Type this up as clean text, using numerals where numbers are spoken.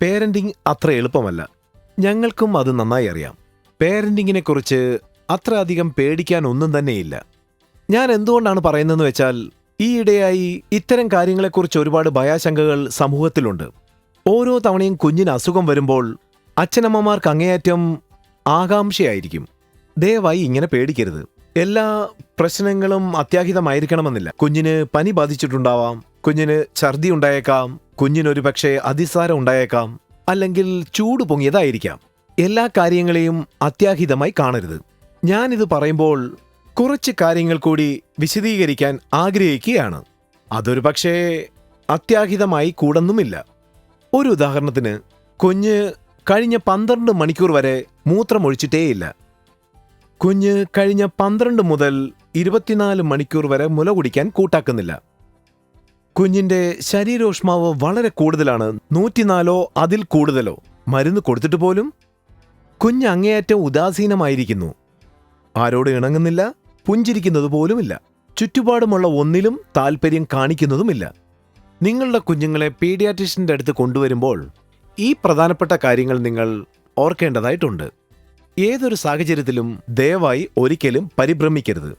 Parenting അത്ര എളുപ്പമല്ല. ഞങ്ങൾക്കും അത് നന്നായി അറിയാം. പേരന്റിങ്ങിനെക്കുറിച്ച് അത്ര അധികം പേടിക്കാൻ ഒന്നും തന്നെയില്ല. ഞാൻ എന്തുകൊണ്ടാണ് പറയുന്നതെന്ന് വെച്ചാൽ, ഈയിടെയായി ഇത്തരം കാര്യങ്ങളെക്കുറിച്ച് ഒരുപാട് ഭയാശങ്കകൾ സമൂഹത്തിലുണ്ട്. ഓരോ തവണയും കുഞ്ഞിന് അസുഖം വരുമ്പോൾ അച്ഛനമ്മമാർക്ക് അങ്ങേയറ്റം ആകാംക്ഷയായിരിക്കും. ദയവായി ഇങ്ങനെ പേടിക്കരുത്. എല്ലാ പ്രശ്നങ്ങളും അത്യാഹിതമായിരിക്കണമെന്നില്ല. കുഞ്ഞിന് പനി ബാധിച്ചിട്ടുണ്ടാവാം, കുഞ്ഞിന് ഛർദി ഉണ്ടായേക്കാം, കുഞ്ഞിനൊരു പക്ഷേ അതിസാരം ഉണ്ടായേക്കാം, അല്ലെങ്കിൽ ചൂട് പൊങ്ങിയതായിരിക്കാം. എല്ലാ കാര്യങ്ങളെയും അത്യാഹിതമായി കാണരുത്. ഞാനിത് പറയുമ്പോൾ കുറച്ച് കാര്യങ്ങൾ കൂടി വിശദീകരിക്കാൻ ആഗ്രഹിക്കുകയാണ്. അതൊരു പക്ഷേ അത്യാഹിതമായി കൂടൊന്നുമില്ല. ഒരു ഉദാഹരണത്തിന്, കുഞ്ഞ് കഴിഞ്ഞ 12 മണിക്കൂർ വരെ മൂത്രമൊഴിച്ചിട്ടേയില്ല. കുഞ്ഞ് കഴിഞ്ഞ 12 മുതൽ 24 മണിക്കൂർ വരെ മുല കുടിക്കാൻ കൂട്ടാക്കുന്നില്ല. കുഞ്ഞിന്റെ ശരീരോഷ്മാവ് വളരെ കൂടുതലാണ്, 104 അതിൽ കൂടുതലോ. മരുന്ന് കൊടുത്തിട്ട് പോലും കുഞ്ഞ് അങ്ങേയറ്റം ഉദാസീനമായിരിക്കുന്നു. ആരോട് ഇണങ്ങുന്നില്ല, പുഞ്ചിരിക്കുന്നത് പോലുമില്ല. ചുറ്റുപാടുമുള്ള ഒന്നിലും താല്പര്യം കാണിക്കുന്നതുമില്ല. നിങ്ങളുടെ കുഞ്ഞുങ്ങളെ പീഡിയാട്രിഷ്യന്റെ അടുത്ത് കൊണ്ടുവരുമ്പോൾ ഈ പ്രധാനപ്പെട്ട കാര്യങ്ങൾ നിങ്ങൾ ഓർക്കേണ്ടതായിട്ടുണ്ട്. ഏതൊരു സാഹചര്യത്തിലും ദയവായി ഒരിക്കലും പരിഭ്രമിക്കരുത്.